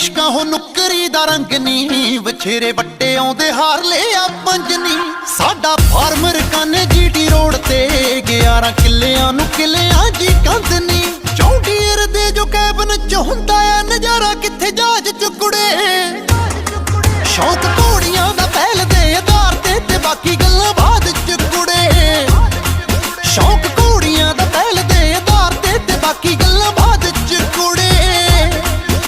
ਇਸ਼ਕਾਂ ਹੋ ਨੁੱਕਰੀ ਦਾ ਰੰਗ ਨੀ, ਵਛੇਰੇ ਵੱਟੇ ਆਉਂਦੇ ਹਾਰ ਲਿਆ ਪੰਜਨੀ। ਸਾਡਾ ਫਾਰਮਰ ਕਾਨੇ ਜੀਟੀ ਰੋਡ ਤੇ 11 ਕਿੱਲਿਆਂ ਨੂੰ ਕਿੱਲਿਆਂ ਜੀ ਕੰਧ ਨੀ। ਚੌਂਡੀਰ ਦੇ ਜੋ ਕੈਬਨ ਚ ਹੁੰਦਾ ਆ ਨਜ਼ਾਰਾ, ਕਿੱਥੇ ਜਹਾਜ਼ ਚ ਕੁੜੇ